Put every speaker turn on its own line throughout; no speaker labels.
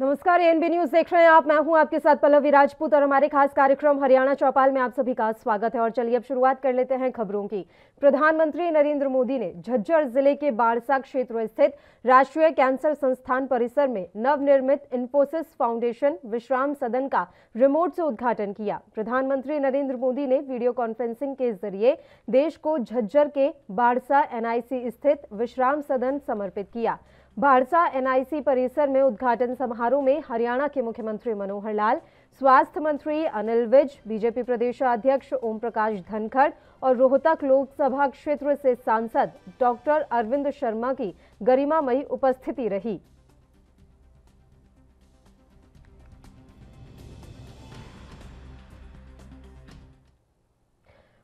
नमस्कार, ANB news देख रहे हैं आप। मैं हूं आपके साथ पल्लवी राजपूत और हमारे खास कार्यक्रम हरियाणा चौपाल में आप सभी का स्वागत है। और चलिए अब शुरुआत कर लेते हैं खबरों की। प्रधानमंत्री नरेंद्र मोदी ने झज्जर जिले के बाड़सा क्षेत्र स्थित राष्ट्रीय कैंसर संस्थान परिसर में नवनिर्मित इन्फोसिस फाउंडेशन विश्राम सदन का रिमोट से उद्घाटन किया। प्रधानमंत्री नरेंद्र मोदी ने वीडियो कॉन्फ्रेंसिंग के जरिए देश को झज्जर के बाड़सा एनआईसी स्थित विश्राम सदन समर्पित किया। बाड़सा एनआईसी परिसर में उद्घाटन समारोह में हरियाणा के मुख्यमंत्री मनोहर लाल, स्वास्थ्य मंत्री अनिल विज, बीजेपी प्रदेशाध्यक्ष ओम प्रकाश धनखड़ और रोहतक लोकसभा क्षेत्र से सांसद डॉक्टर अरविंद शर्मा की गरिमामयी उपस्थिति रही।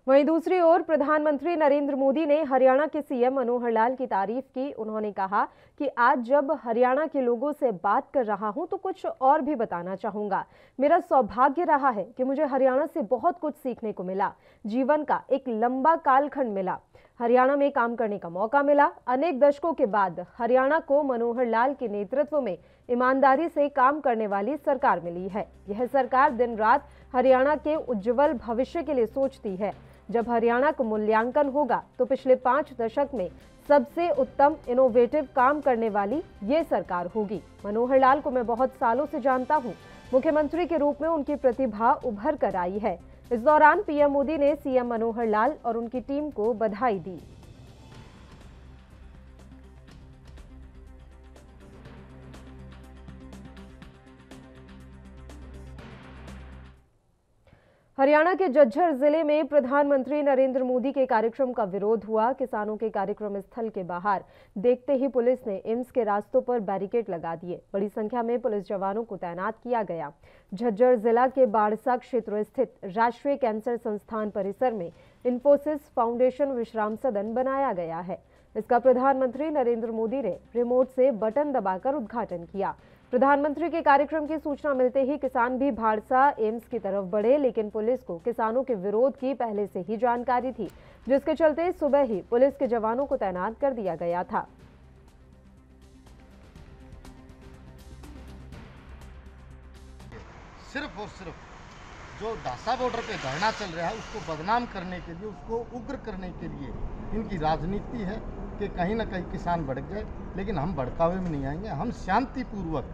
वहीं दूसरी ओर प्रधानमंत्री नरेंद्र मोदी ने हरियाणा के सीएम मनोहर लाल की तारीफ की। उन्होंने कहा कि आज जब हरियाणा के लोगों से बात कर रहा हूं तो कुछ और भी बताना चाहूंगा। मेरा सौभाग्य रहा है कि मुझे हरियाणा से बहुत कुछ सीखने को मिला। जीवन का एक लंबा कालखंड मिला, हरियाणा में काम करने का मौका मिला। अनेक दशकों के बाद हरियाणा को मनोहर लाल के नेतृत्व में ईमानदारी से काम करने वाली सरकार मिली है। यह सरकार दिन रात हरियाणा के उज्जवल भविष्य के लिए सोचती है। जब हरियाणा का मूल्यांकन होगा तो पिछले 5 दशक में सबसे उत्तम इनोवेटिव काम करने वाली ये सरकार होगी। मनोहर लाल को मैं बहुत सालों से जानता हूं। मुख्यमंत्री के रूप में उनकी प्रतिभा उभर कर आई है। इस दौरान पीएम मोदी ने सीएम मनोहर लाल और उनकी टीम को बधाई दी। हरियाणा के झज्जर जिले में प्रधानमंत्री नरेंद्र मोदी के कार्यक्रम का विरोध हुआ। किसानों के कार्यक्रम स्थल के बाहर देखते ही पुलिस ने एम्स के रास्तों पर बैरिकेड लगा दिए। बड़ी संख्या में पुलिस जवानों को तैनात किया गया। झज्जर जिला के बाड़सा क्षेत्र स्थित राष्ट्रीय कैंसर संस्थान परिसर में इन्फोसिस फाउंडेशन विश्राम सदन बनाया गया है। इसका प्रधानमंत्री नरेंद्र मोदी ने रिमोट से बटन दबाकर उद्घाटन किया। प्रधानमंत्री के कार्यक्रम की सूचना मिलते ही किसान भी बाड़सा एम्स की तरफ बढ़े, लेकिन पुलिस को किसानों के विरोध की पहले से ही जानकारी थी, जिसके चलते सुबह ही पुलिस के जवानों को तैनात कर दिया गया था।
सिर्फ और सिर्फ जो ढासा बॉर्डर पे धरना चल रहा है उसको बदनाम करने के लिए, उसको उग्र करने के लिए इनकी राजनीति है कि कहीं ना कहीं किसान भड़क जाए। लेकिन हम भड़कावे में नहीं आएंगे, हम शांतिपूर्वक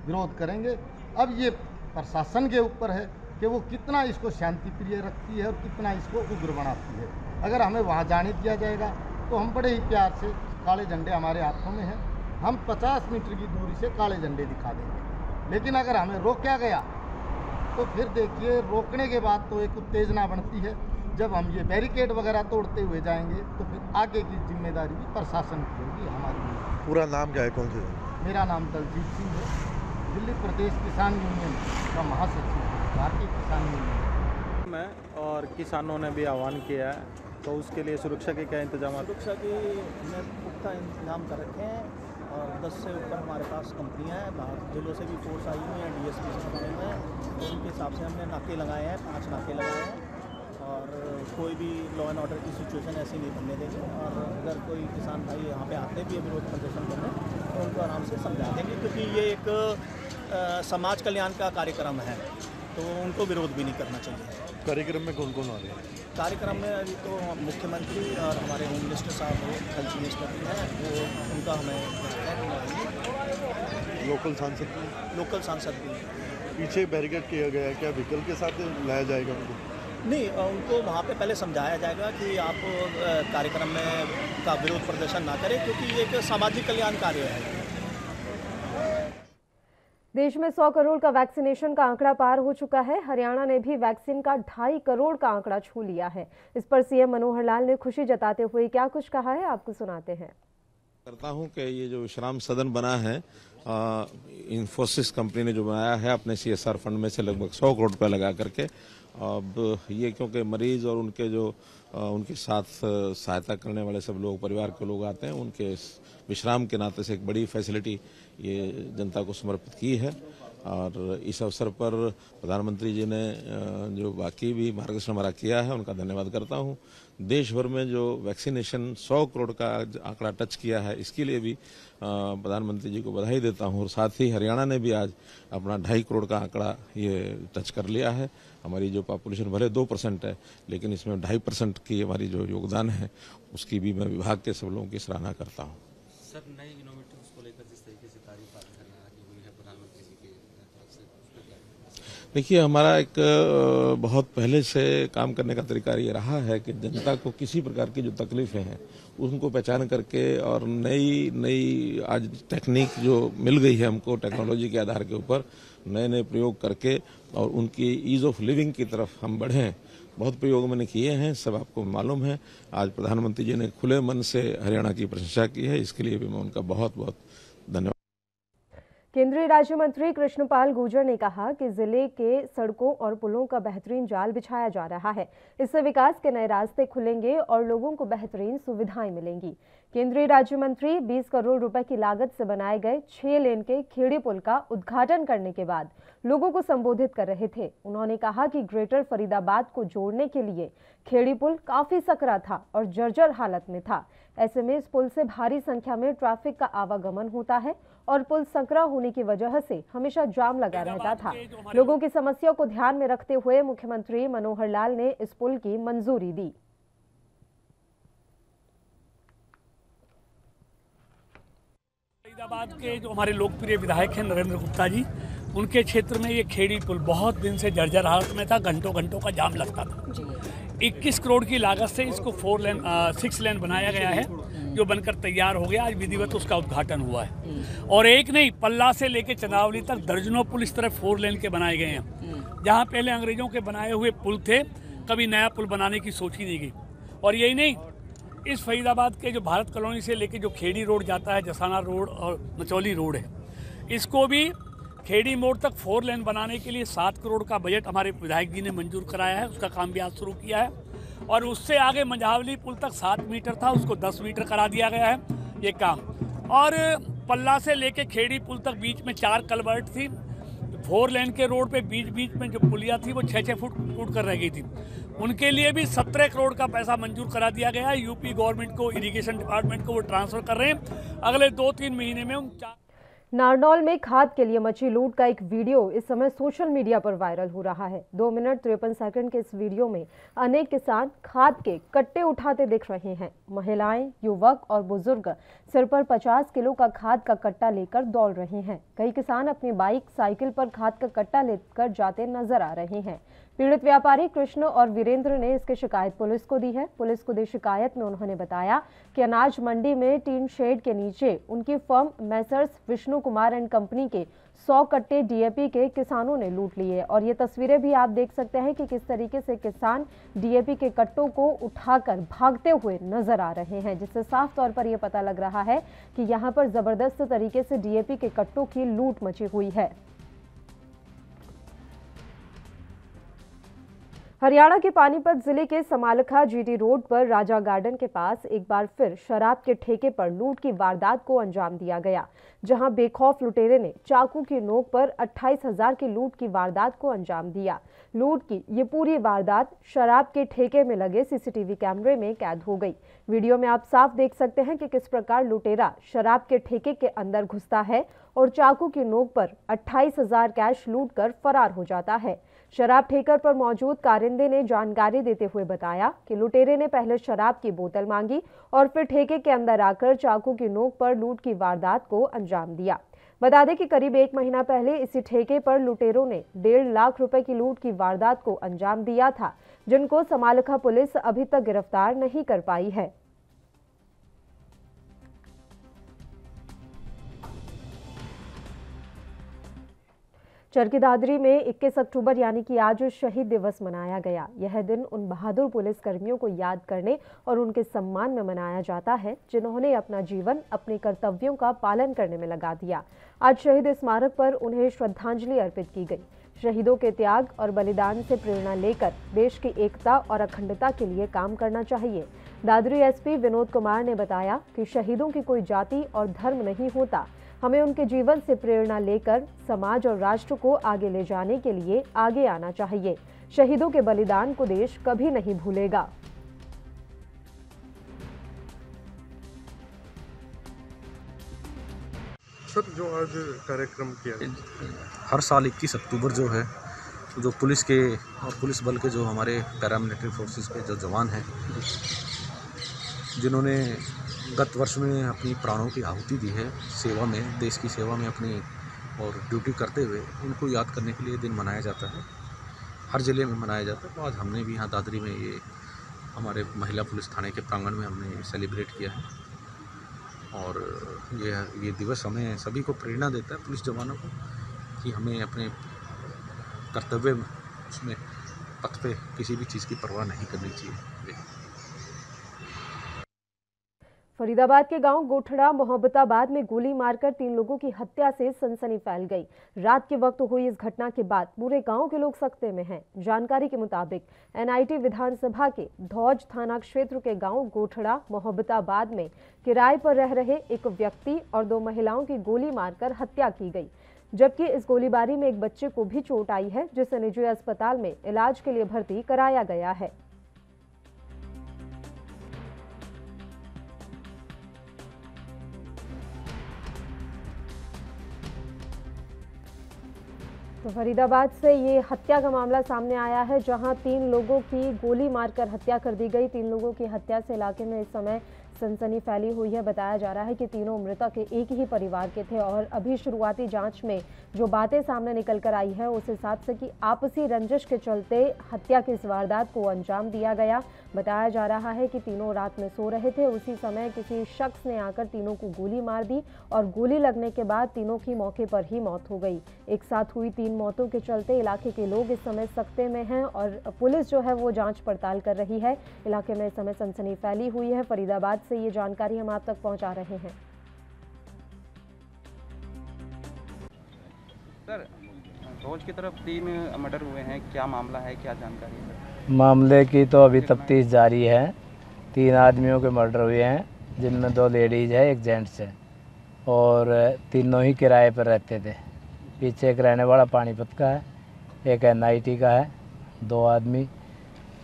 विरोध करेंगे। अब ये प्रशासन के ऊपर है कि वो कितना इसको शांति प्रिय रखती है और कितना इसको उग्र बनाती है। अगर हमें वहाँ जाने दिया जाएगा तो हम बड़े ही प्यार से, काले झंडे हमारे हाथों में हैं, हम 50 मीटर की दूरी से काले झंडे दिखा देंगे। लेकिन अगर हमें रोका गया तो फिर देखिए, रोकने के बाद तो एक उत्तेजना बनती है। जब हम ये बैरिकेड वगैरह तोड़ते हुए जाएंगे तो फिर आगे की जिम्मेदारी भी प्रशासन की होगी, हमारी।
पूरा नाम क्या है, कौन से?
मेरा नाम दलजीत सिंह है, दिल्ली प्रदेश किसान यूनियन का महासचिव, भारतीय किसान यूनियन
में। और किसानों ने भी आह्वान किया है, तो उसके लिए सुरक्षा के क्या इंतजाम?
सुरक्षा के हमने पुख्ता इंतजाम कर रखे हैं और 10 से ऊपर हमारे पास कंपनियां हैं। बाहर जिलों से भी फोर्स आई हुई हैं, डीएसपी से बने हुए हैं, तो उनके हिसाब से हमने नाके लगाए हैं, 5 नाके लगाए हैं। और कोई भी लॉ एंड ऑर्डर की सिचुएशन ऐसी नहीं बनने देंगे। और अगर कोई किसान भाई यहाँ पे आते भी विरोध प्रदर्शन करने तो उनको आराम से समझा देंगे, क्योंकि ये एक समाज कल्याण का कार्यक्रम है, तो उनको विरोध भी नहीं करना चाहिए।
कार्यक्रम में कौन कौन आ रहे हैं?
कार्यक्रम में अभी तो मुख्यमंत्री और हमारे होम मिनिस्टर साहब हेल्थ मिनिस्टर भी हैं, वो उनका हमें
लोकल सांसद
भी।
पीछे बैरिकेड किया गया है, क्या व्हीकल के साथ लाया जाएगा उनको?
नहीं, उनको वहाँ पे पहले समझाया जाएगा कि आप कार्यक्रम में का विरोध प्रदर्शन ना करें, क्योंकि ये एक सामाजिक कल्याण कार्य है।
देश में 100 करोड़ का वैक्सीनेशन का आंकड़ा पार हो चुका है। हरियाणा ने भी वैक्सीन का 2.5 करोड़ का आंकड़ा छू लिया है। इस पर सीएम मनोहर लाल ने खुशी जताते हुए क्या कुछ कहा है, आपको सुनाते हैं।
करता हूं कि ये जो विश्राम सदन बना है, इन्फोसिस कंपनी ने जो बनाया है अपने CSR फंड में से लगभग 100 करोड़ रुपये लगा करके। अब ये क्योंकि मरीज और उनके जो उनके साथ सहायता करने वाले सब लोग, परिवार के लोग आते हैं, उनके विश्राम के नाते से एक बड़ी फैसिलिटी ये जनता को समर्पित की है। और इस अवसर पर प्रधानमंत्री जी ने जो बाकी भी मार्गदर्शन हमारा किया है उनका धन्यवाद करता हूं। देश भर में जो वैक्सीनेशन 100 करोड़ का आंकड़ा टच किया है, इसके लिए भी प्रधानमंत्री जी को बधाई देता हूं। और साथ ही हरियाणा ने भी आज अपना 2.5 करोड़ का आंकड़ा ये टच कर लिया है। हमारी जो पॉपुलेशन भले 2% है, लेकिन इसमें 2.5% की हमारी जो योगदान है उसकी भी मैं विभाग के सब लोगों की सराहना करता हूँ।
सर, नए इनोवेटिव्स को लेकर जिस तरीके से तारीफ आज हरियाणा की हुई है प्रधानमंत्री जी की तरफ से, उस पर क्या?
देखिए, हमारा एक बहुत पहले से काम करने का तरीका ये रहा है कि जनता को किसी प्रकार की जो तकलीफें हैं उनको पहचान करके और नई आज टेक्निक जो मिल गई है हमको टेक्नोलॉजी के आधार के ऊपर नए प्रयोग करके और उनकी ईज़ ऑफ लिविंग की तरफ हम बढ़ें। बहुत प्रयोग मैंने किए हैं, सब आपको मालूम है। आज प्रधानमंत्री जी ने खुले मन से हरियाणा की प्रशंसा की है, इसके लिए भी मैं उनका बहुत बहुत धन्यवाद।
केंद्रीय राज्य मंत्री कृष्णपाल गुर्जर ने कहा कि जिले के सड़कों और पुलों का बेहतरीन जाल बिछाया जा रहा है। इससे विकास के नए रास्ते खुलेंगे और लोगों को बेहतरीन सुविधाएं मिलेंगी। केंद्रीय राज्य मंत्री 20 करोड़ रुपए की लागत से बनाए गए 6 लेन के खेड़ी पुल का उद्घाटन करने के बाद लोगों को संबोधित कर रहे थे। उन्होंने कहा कि ग्रेटर फरीदाबाद को जोड़ने के लिए खेड़ी पुल काफी सकरा था और जर्जर हालत में था। ऐसे में इस पुल से भारी संख्या में ट्रैफिक का आवागमन होता है और पुल सकरा होने की वजह से हमेशा जाम लगा रहता था। लोगों की समस्या को ध्यान में रखते हुए मुख्यमंत्री मनोहर लाल ने इस पुल की मंजूरी दी।
फरीदाबाद के जो हमारे लोकप्रिय विधायक हैं नरेंद्र गुप्ता जी, उनके क्षेत्र में ये खेड़ी पुल बहुत दिन से जर्जर हालत में था, घंटों का जाम लगता था। 21 करोड़ की लागत से इसको 6 लेन बनाया गया है, जो बनकर तैयार हो गया। आज विधिवत उसका उद्घाटन हुआ है। और एक नहीं, पल्ला से लेकर चंद्रावली तक दर्जनों पुल इस तरह 4 लेन के बनाए गए हैं। जहाँ पहले अंग्रेजों के बनाए हुए पुल थे, कभी नया पुल बनाने की सोच ही नहीं गई। और यही नहीं, इस फरीदाबाद के जो भारत कॉलोनी से लेके जो खेड़ी रोड जाता है, जसाना रोड और मचौली रोड है, इसको भी खेड़ी मोड़ तक 4 लेन बनाने के लिए 7 करोड़ का बजट हमारे विधायक जी ने मंजूर कराया है। उसका काम भी आज शुरू किया है। और उससे आगे मंझावली पुल तक 7 मीटर था, उसको 10 मीटर करा दिया गया है ये काम। और पल्ला से लेके खेड़ी पुल तक बीच में 4 कलवर्ट थी। 4 लेन के रोड पे बीच में जो पुलिया थी वो 6-6 फुट टूट कर रह गई थी। उनके लिए भी 17 करोड़ का पैसा मंजूर करा दिया गया है। यूपी गवर्नमेंट को, इरिगेशन डिपार्टमेंट को वो ट्रांसफर कर रहे हैं। अगले 2-3 महीने में उन
नारनौल में खाद के लिए मची लूट का एक वीडियो इस समय सोशल मीडिया पर वायरल हो रहा है। 2 मिनट 53 सेकंड के इस वीडियो में अनेक किसान खाद के कट्टे उठाते दिख रहे हैं। महिलाएं, युवक और बुजुर्ग सिर पर 50 किलो का खाद का कट्टा लेकर दौड़ रहे हैं। कई किसान अपनी बाइक, साइकिल पर खाद का कट्टा लेकर जाते नजर आ रहे हैं। पीड़ित व्यापारी कृष्ण और वीरेंद्र ने इसकी शिकायत पुलिस को दी है। पुलिस को दी शिकायत में उन्होंने बताया कि अनाज मंडी में टीन शेड के नीचे उनकी firm Messrs Vishnu Kumar and company के 100 कट्टे डीएपी के किसानों ने लूट लिए। और ये तस्वीरें भी आप देख सकते हैं कि किस तरीके से किसान डीएपी के कट्टों को उठाकर भागते हुए नजर आ रहे हैं, जिससे साफ तौर पर यह पता लग रहा है कि यहाँ पर जबरदस्त तरीके से डीएपी के कट्टों की लूट मची हुई है। हरियाणा के पानीपत जिले के समालखा जीटी रोड पर राजा गार्डन के पास एक बार फिर शराब के ठेके पर लूट की वारदात को अंजाम दिया गया, जहां बेखौफ लुटेरे ने चाकू की नोक पर 28,000 की लूट की वारदात को अंजाम दिया। लूट की ये पूरी वारदात शराब के ठेके में लगे सीसीटीवी कैमरे में कैद हो गई। वीडियो में आप साफ देख सकते हैं कि किस प्रकार लुटेरा शराब के ठेके के अंदर घुसता है और चाकू की नोक पर 28,000 कैश लूट कर फरार हो जाता है। शराब ठेकर पर मौजूद कारिंदे ने जानकारी देते हुए बताया कि लुटेरे ने पहले शराब की बोतल मांगी और फिर ठेके के अंदर आकर चाकू की नोक पर लूट की वारदात को अंजाम दिया। बता दें कि करीब 1 महीना पहले इसी ठेके पर लुटेरों ने 1.5 लाख रुपए की लूट की वारदात को अंजाम दिया था, जिनको समालखा पुलिस अभी तक गिरफ्तार नहीं कर पाई है। चरखी दादरी में 21 अक्टूबर यानी कि आज शहीद दिवस मनाया गया। यह दिन उन बहादुर पुलिसकर्मियों को याद करने और उनके सम्मान में मनाया जाता है, जिन्होंने अपना जीवन अपने कर्तव्यों का पालन करने में लगा दिया। आज शहीद स्मारक पर उन्हें श्रद्धांजलि अर्पित की गई। शहीदों के त्याग और बलिदान से प्रेरणा लेकर देश की एकता और अखंडता के लिए काम करना चाहिए। दादरी एसपी विनोद कुमार ने बताया कि शहीदों की कोई जाति और धर्म नहीं होता, हमें उनके जीवन से प्रेरणा लेकर समाज और राष्ट्र को आगे ले जाने के लिए आगे आना चाहिए। शहीदों के बलिदान को देश कभी नहीं भूलेगा।
सर, जो आज कार्यक्रम किया गया,
हर साल 21 अक्टूबर जो है, जो पुलिस के और पुलिस बल के जो हमारे पैरामिलिट्री फोर्सेस के जो जवान हैं, जिन्होंने गत वर्ष में अपनी प्राणों की आहुति दी है सेवा में, देश की सेवा में अपनी और ड्यूटी करते हुए, उनको याद करने के लिए दिन मनाया जाता है। हर ज़िले में मनाया जाता है। तो आज हमने भी यहाँ दादरी में ये हमारे महिला पुलिस थाने के प्रांगण में हमने सेलिब्रेट किया है। और ये दिवस हमें सभी को प्रेरणा देता है, पुलिस जवानों को, कि हमें अपने कर्तव्य उसमें पथ पे किसी भी चीज़ की परवाह नहीं करनी चाहिए।
फरीदाबाद के गांव गोठड़ा मोहब्बताबाद में गोली मारकर 3 लोगों की हत्या से सनसनी फैल गई। रात के वक्त हुई इस घटना के बाद पूरे गांव के लोग सकते में हैं। जानकारी के मुताबिक एनआईटी विधानसभा के धौज थाना क्षेत्र के गांव गोठड़ा मोहब्बताबाद में किराए पर रह रहे एक व्यक्ति और 2 महिलाओं की गोली मारकर हत्या की गई, जबकि इस गोलीबारी में एक बच्चे को भी चोट आई है, जिसे निजी अस्पताल में इलाज के लिए भर्ती कराया गया है। तो फरीदाबाद से ये हत्या का मामला सामने आया है, जहां 3 लोगों की गोली मारकर हत्या कर दी गई। 3 लोगों की हत्या से इलाके में इस समय सनसनी फैली हुई है। बताया जा रहा है कि तीनों मृतक एक ही परिवार के थे और अभी शुरुआती जांच में जो बातें सामने निकल कर आई है उस हिसाब से कि आपसी रंजिश के चलते हत्या की इस वारदात को अंजाम दिया गया। बताया जा रहा है कि तीनों रात में सो रहे थे, उसी समय किसी शख्स ने आकर तीनों को गोली मार दी और गोली लगने के बाद तीनों की मौके पर ही मौत हो गई। एक साथ हुई 3 मौतों के चलते इलाके के लोग इस समय सकते में हैं और पुलिस जो है वो जांच पड़ताल कर रही है। इलाके में इस समय सनसनी फैली हुई है। फरीदाबाद से ये जानकारी हम आप तक पहुंचा रहे हैं।
सर, रोज की तरफ 3 मर्डर हुए हैं, क्या मामला है, क्या जानकारी है?
मामले की तो अभी तफ्तीश जारी है। 3 आदमियों के मर्डर हुए हैं, जिनमें 2 लेडीज़ है, 1 जेंट्स है और तीनों ही किराए पर रहते थे। पीछे एक रहने वाला पानीपत का है, एक एनआईटी का है, 2 आदमी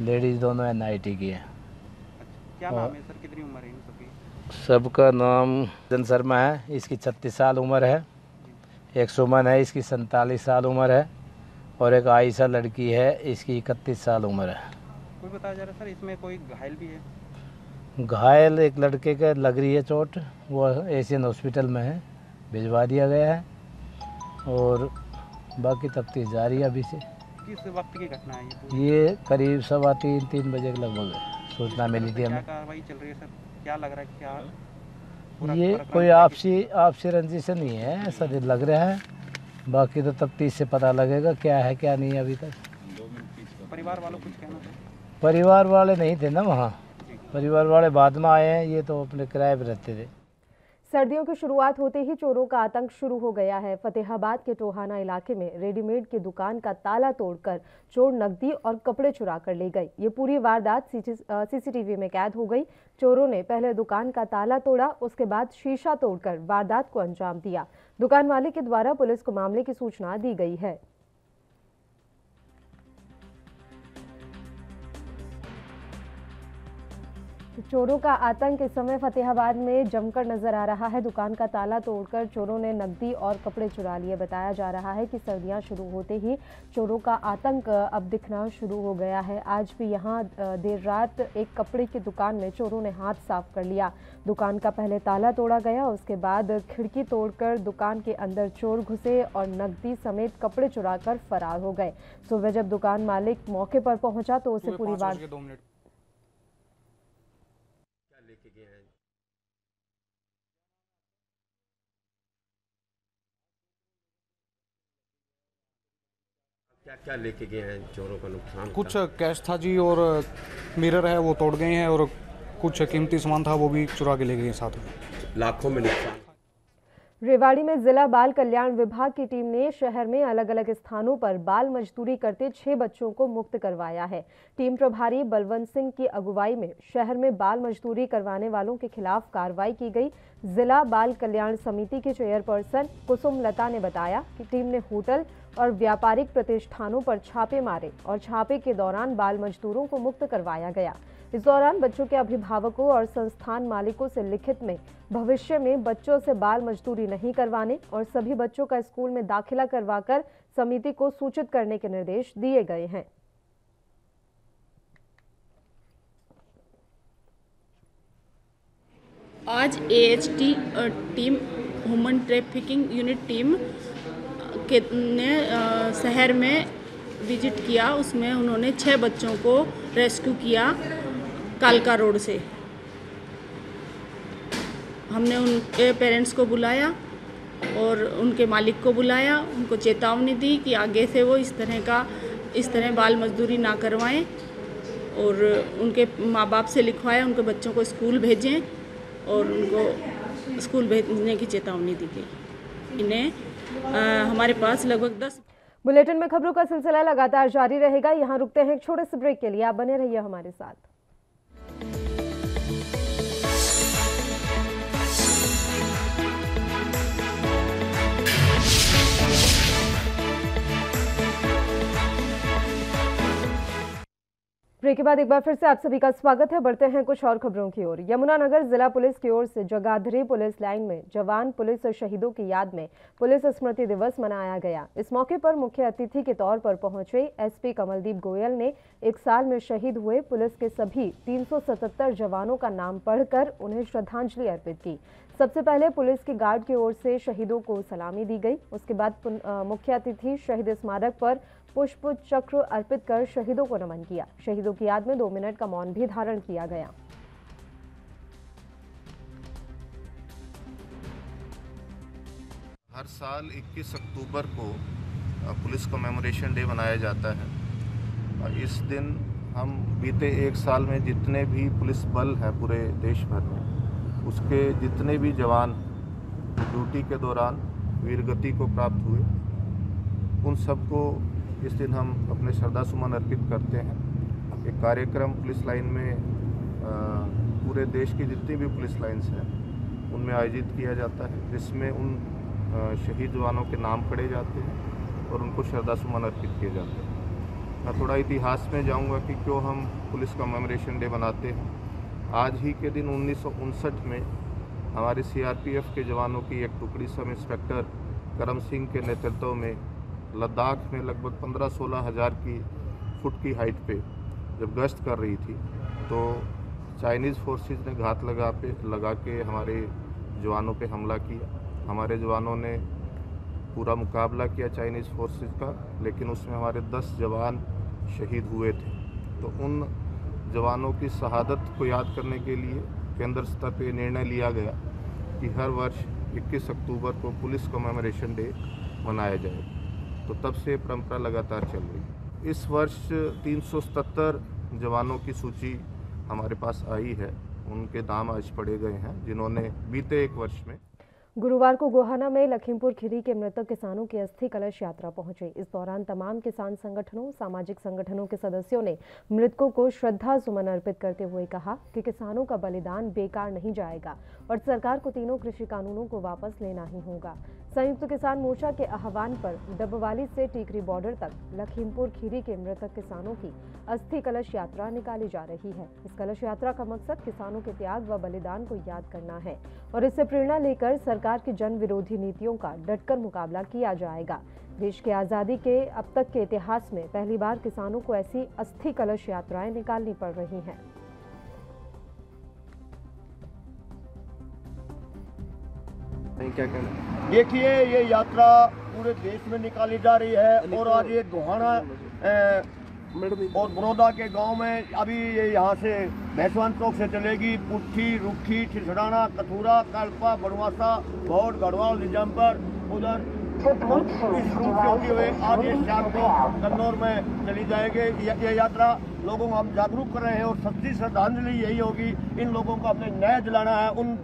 लेडीज़ दोनों एनआईटी की है।
क्या नाम है सर, कितनी उम्र है इन सबकी?
सबका नाम जन शर्मा है, इसकी 36 साल उम्र है। एक सुमन है, इसकी 47 साल उम्र है और एक आयशा लड़की है, इसकी 31 साल उम्र है।
कोई बताया जा रहा है सर इसमें कोई घायल भी है?
घायल एक लड़के का लग रही है चोट, वो एशियन हॉस्पिटल में है, भिजवा दिया गया है और बाकी तफ्तीश जारी है अभी से।
किस वक्त की घटना है
ये करीब 2:15-3 बजे के लगभग सूचना मिली थी हमें।
क्या कार्रवाई चल रही है सर, क्या लग रहा है, क्या
ये कोई आपसी रंजिश नहीं है, ऐसा लग रहा है। बाकी तो तफ्तीश से पता लगेगा क्या है क्या नहीं है। अभी तक
परिवार वालों कुछ कहना था?
परिवार वाले नहीं थे ना वहाँ, परिवार वाले बाद में आए हैं, ये तो अपने किराए पर रहते थे।
सर्दियों की शुरुआत होते ही चोरों का आतंक शुरू हो गया है। फतेहाबाद के टोहाना इलाके में रेडीमेड की दुकान का ताला तोड़कर चोर नकदी और कपड़े चुरा कर ले गए। ये पूरी वारदात सीसीटीवी में कैद हो गई। चोरों ने पहले दुकान का ताला तोड़ा, उसके बाद शीशा तोड़कर वारदात को अंजाम दिया। दुकान मालिक के द्वारा पुलिस को मामले की सूचना दी गई है। चोरों का आतंक इस समय फतेहाबाद में जमकर नजर आ रहा है। दुकान का ताला तोड़कर चोरों ने नकदी और कपड़े चुरा लिए। बताया जा रहा है कि सर्दियां शुरू होते ही चोरों का आतंक अब दिखना शुरू हो गया है। आज भी यहां देर रात एक कपड़े की दुकान में चोरों ने हाथ साफ कर लिया। दुकान का पहले ताला तोड़ा गया, उसके बाद खिड़की तोड़कर दुकान के अंदर चोर घुसे और नकदी समेत कपड़े चुराकर फरार हो गए। सुबह जब दुकान मालिक मौके पर पहुंचा तो उसे पूरी बात
क्या लेके गए हैं चोरों का नुकसान?
कुछ कैश था जी और मिरर है वो तोड़ गए हैं और कुछ कीमती सामान था वो भी चुरा के ले गए साथ में।
लाखों में नुकसान।
रेवाड़ी में जिला बाल कल्याण विभाग की टीम ने शहर में अलग अलग स्थानों पर बाल मजदूरी करते 6 बच्चों को मुक्त करवाया है। टीम प्रभारी बलवंत सिंह की अगुवाई में शहर में बाल मजदूरी करवाने वालों के खिलाफ कार्रवाई की गई। जिला बाल कल्याण समिति की चेयरपर्सन कुसुम लता ने बताया कि टीम ने होटल और व्यापारिक प्रतिष्ठानों पर छापे मारे और छापे के दौरान बाल मजदूरों को मुक्त करवाया गया। इस दौरान बच्चों के अभिभावकों और संस्थान मालिकों से लिखित में भविष्य में बच्चों से बाल मजदूरी नहीं करवाने और सभी बच्चों का स्कूल में दाखिला करवाकर समिति को सूचित करने के निर्देश दिए गए हैं।
आज AHT team human trafficking unit team ने शहर में विजिट किया। उसमें उन्होंने 6 बच्चों को रेस्क्यू किया कालका रोड से। हमने उनके पेरेंट्स को बुलाया और उनके मालिक को बुलाया, उनको चेतावनी दी कि आगे से वो इस तरह बाल मजदूरी ना करवाएं और उनके माँ बाप से लिखवाएं, उनके बच्चों को स्कूल भेजें और उनको स्कूल भेजने की चेतावनी दी गई। इन्हें हमारे पास लगभग 10।
बुलेटिन में खबरों का सिलसिला लगातार जारी रहेगा। यहाँ रुकते हैं एक छोटे से ब्रेक के लिए, आप बने रहिए हमारे साथ। ब्रेक के बाद एक बार फिर से आप सभी का स्वागत है। बढ़ते हैं कुछ और खबरों की ओर। यमुनानगर जिला पुलिस की ओर से जगाधरी पुलिस लाइन में जवान पुलिस शहीदों की याद में पुलिस स्मृति दिवस मनाया गया। इस मौके पर मुख्य अतिथि के तौर पर पहुंचे SP कमलदीप गोयल ने 1 साल में शहीद हुए पुलिस के सभी 377 जवानों का नाम पढ़कर उन्हें श्रद्धांजलि अर्पित की। सबसे पहले पुलिस की गार्ड की ओर से शहीदों को सलामी दी गई। उसके बाद मुख्य अतिथि शहीद स्मारक पर पुष्प चक्र अर्पित कर शहीदों को नमन किया। शहीदों की याद में 2 मिनट का मौन भी धारण किया गया।
हर साल 21 अक्टूबर को पुलिस कमेमोरेशन डे मनाया जाता है। इस दिन हम बीते 1 साल में जितने भी पुलिस बल है पूरे देश भर में, उसके जितने भी जवान ड्यूटी के दौरान वीरगति को प्राप्त हुए, उन सबको इस दिन हम अपने श्रद्धा सुमन अर्पित करते हैं। एक कार्यक्रम पुलिस लाइन में पूरे देश की जितनी भी पुलिस लाइन्स हैं उनमें आयोजित किया जाता है, जिसमें उन शहीद जवानों के नाम पढ़े जाते हैं और उनको श्रद्धा सुमन अर्पित किए जाते हैं। मैं थोड़ा इतिहास में जाऊंगा कि क्यों हम पुलिस कमेमोरेशन डे मनाते हैं। आज ही के दिन 1959 में हमारे CRPF के जवानों की एक टुकड़ी सब इंस्पेक्टर करम सिंह के नेतृत्व में लद्दाख में लगभग 15-16 हज़ार फुट की हाइट पे जब गश्त कर रही थी तो चाइनीज़ फोर्सेस ने घात लगा के हमारे जवानों पे हमला किया। हमारे जवानों ने पूरा मुकाबला किया चाइनीज़ फोर्सेस का, लेकिन उसमें हमारे 10 जवान शहीद हुए थे। तो उन जवानों की शहादत को याद करने के लिए केंद्र स्तर पर निर्णय लिया गया कि हर वर्ष 21 अक्टूबर को पुलिस कमेमोरेशन डे मनाया जाए। तो तब से परंपरा लगातार चल रही है। इस वर्ष 377 जवानों की सूची हमारे पास आई है, उनके नाम आज पढ़े गए हैं जिन्होंने बीते 1 वर्ष में।
गुरुवार को गोहाना में लखीमपुर खीरी के मृतक किसानों की अस्थि कलश यात्रा पहुंची। इस दौरान तमाम किसान संगठनों, सामाजिक संगठनों के सदस्यों ने मृतकों को श्रद्धा सुमन अर्पित करते हुए कहा कि किसानों का बलिदान बेकार नहीं जाएगा और सरकार को तीनों कृषि कानूनों को वापस लेना ही होगा। संयुक्त किसान मोर्चा के आह्वान पर डबवाली से टीकरी बॉर्डर तक लखीमपुर खीरी के मृतक किसानों की अस्थि कलश यात्रा निकाली जा रही है। इस कलश यात्रा का मकसद किसानों के त्याग व बलिदान को याद करना है और इससे प्रेरणा लेकर सरकार की जन विरोधी नीतियों का डटकर मुकाबला किया जाएगा। देश की आज़ादी के अब तक के इतिहास में पहली बार किसानों को ऐसी अस्थि कलश यात्राएं निकालनी पड़ रही हैं।
क्या कहना?
देखिए, ये यात्रा पूरे देश में निकाली जा रही है और आज ये गोहाना और बड़ौदा के गांव में अभी ये यहाँ से भैंसवान चौक से चलेगी। पुट्ठी, रुखी, ठिठड़ाना, कथूरा, कल्पा, बड़वासा, भौड़, गढ़वाल, निजामपुर, उधर इस रूट से होती हुए आज ये शाम को कन्नौर में चली जाएगी। ये यात्रा लोगों को हम जागरूक कर रहे हैं और सच्ची श्रद्धांजलि यही होगी। इन लोगों को हमने न्याय दिलाना है। उन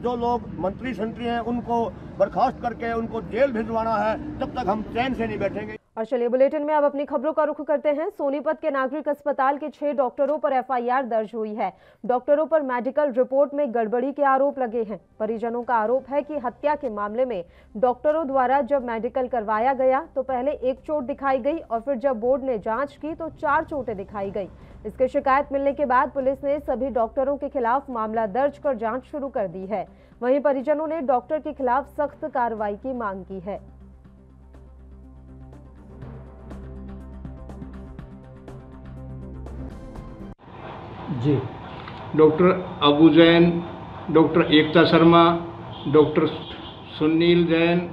जो लोग मंत्री संतरी हैं उनको बर्खास्त करके उनको जेल भिजवाना है, तब तक हम चैन से नहीं बैठेंगे।
और चलिए बुलेटिन में अब अपनी खबरों का रुख करते हैं। सोनीपत के नागरिक अस्पताल के 6 डॉक्टरों पर FIR दर्ज हुई है। डॉक्टरों पर मेडिकल रिपोर्ट में गड़बड़ी के आरोप लगे हैं। परिजनों का आरोप है कि हत्या के मामले में डॉक्टरों द्वारा जब मेडिकल करवाया गया तो पहले 1 चोट दिखाई गई और फिर जब बोर्ड ने जांच की तो 4 चोटें दिखाई गई। इसकी शिकायत मिलने के बाद पुलिस ने सभी डॉक्टरों के खिलाफ मामला दर्ज कर जाँच शुरू कर दी है। वहीं परिजनों ने डॉक्टर के खिलाफ सख्त कार्रवाई की मांग की है।
जी, doctor Abu Jain, doctor Ekta Sharma, doctor Sunil Jain,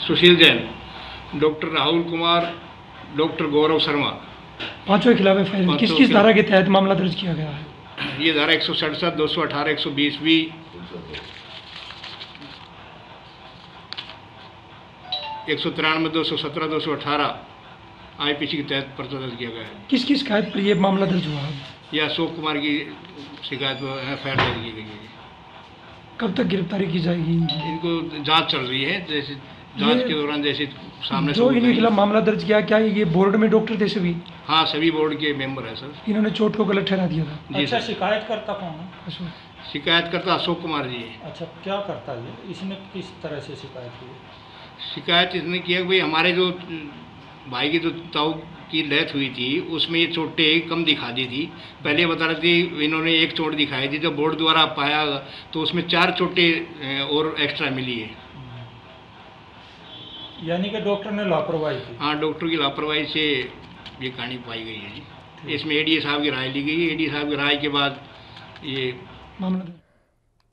Sushil Jain, doctor Rahul Kumar, doctor Gaurav Sharma,
पांचों के खिलाफ FIR किस किस धारा के तहत मामला दर्ज किया गया है?
ये धारा 167, 218, 120B, 193, 217, 218 IPC के तहत पर्चा दर्ज किया गया है।
किस किस शिकायत पर यह मामला दर्ज हुआ है?
यह अशोक कुमार की शिकायत पर FIR दर्ज की गई है।
कब तक गिरफ्तारी की जाएगी?
इनको जांच चल रही है, जैसे जांच के दौरान जैसे सामने
जो इनके खिलाफ मामला दर्ज किया, क्या ये बोर्ड में डॉक्टर थे सभी?
हाँ, सभी बोर्ड के मेंबर है सर।
इन्होंने चोट को गलत ठहरा दिया था।
जी
अच्छा,
सर।
शिकायतकर्ता कौन है?
शिकायतकर्ता अशोक कुमार जी है।
अच्छा, क्या करता है इसने, किस तरह से शिकायत की?
शिकायत इसने किया कि भाई हमारे जो भाई की जो ताऊ की डेथ हुई थी उसमें ये चोटें कम दिखा दी थी। पहले बता रहे थे इन्होंने 1 चोट दिखाई थी, जब बोर्ड द्वारा पाया तो उसमें 4 चोटें और एक्स्ट्रा मिली है।
यानी कि डॉक्टर ने लापरवाही की?
हाँ, डॉक्टर की लापरवाही से ये कहानी पाई गई है जी। इसमें ADA साहब की राय ली गई है। ADA साहब की राय के बाद ये
मामला।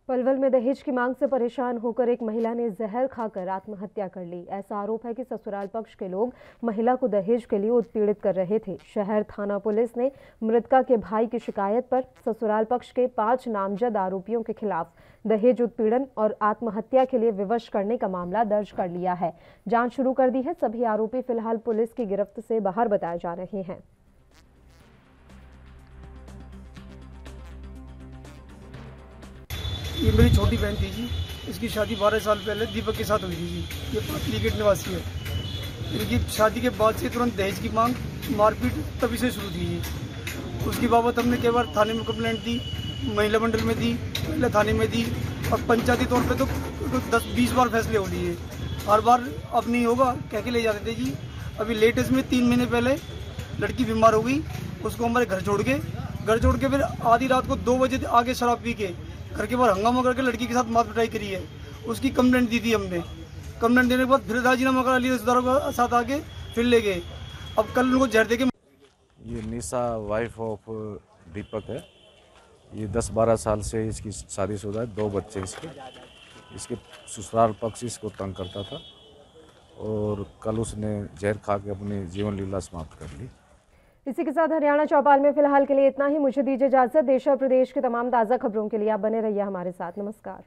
पलवल में दहेज की मांग से परेशान होकर एक महिला ने जहर खाकर आत्महत्या कर ली। ऐसा आरोप है कि ससुराल पक्ष के लोग महिला को दहेज के लिए उत्पीड़ित कर रहे थे। शहर थाना पुलिस ने मृतका के भाई की शिकायत पर ससुराल पक्ष के 5 नामजद आरोपियों के खिलाफ दहेज उत्पीड़न और आत्महत्या के लिए विवश करने का मामला दर्ज कर लिया है। जांच शुरू कर दी है। सभी आरोपी फिलहाल पुलिस की गिरफ्त से बाहर बताए जा रहे हैं।
ये मेरी छोटी बहन थी जी। इसकी शादी 12 साल पहले दीपक के साथ हुई थी जी। ये पाटलीगेट निवासी है। इनकी शादी के बाद से तुरंत दहेज की मांग, मारपीट तभी से शुरू थी जी। उसकी बाबत हमने कई बार थाने में कंप्लेंट दी, महिला मंडल में दी, महिला थाने में दी, और पंचायती तौर पे तो 10-20 बार फैसले हो लिए। हर बार अब नहीं होगा कह के ले जाते थे जी। अभी लेटेस्ट में 3 महीने पहले लड़की बीमार हो गई, उसको हमारे घर छोड़ के फिर आधी रात को 2 बजे आगे शराब पी के घर के बाहर हंगामा करके लड़की के साथ मार पिटाई करी है। उसकी कंप्लेंट दी थी हमने। कंप्लेंट देने के बाद फिर राजीनामा करा लिया, रिश्तेदारों के साथ आके फिर ले गए। अब कल उनको जहर दे के।
ये निशा वाइफ ऑफ दीपक है। ये 10-12 साल से इसकी शादीशुदा है, 2 बच्चे इसके ससुराल पक्ष इसको तंग करता था और कल उसने जहर खा के अपनी जीवन लीला समाप्त कर ली।
इसी के साथ हरियाणा चौपाल में फिलहाल के लिए इतना ही। मुझे दीजिए इजाजत। देश और प्रदेश की तमाम ताज़ा खबरों के लिए आप बने रहिए हमारे साथ। नमस्कार।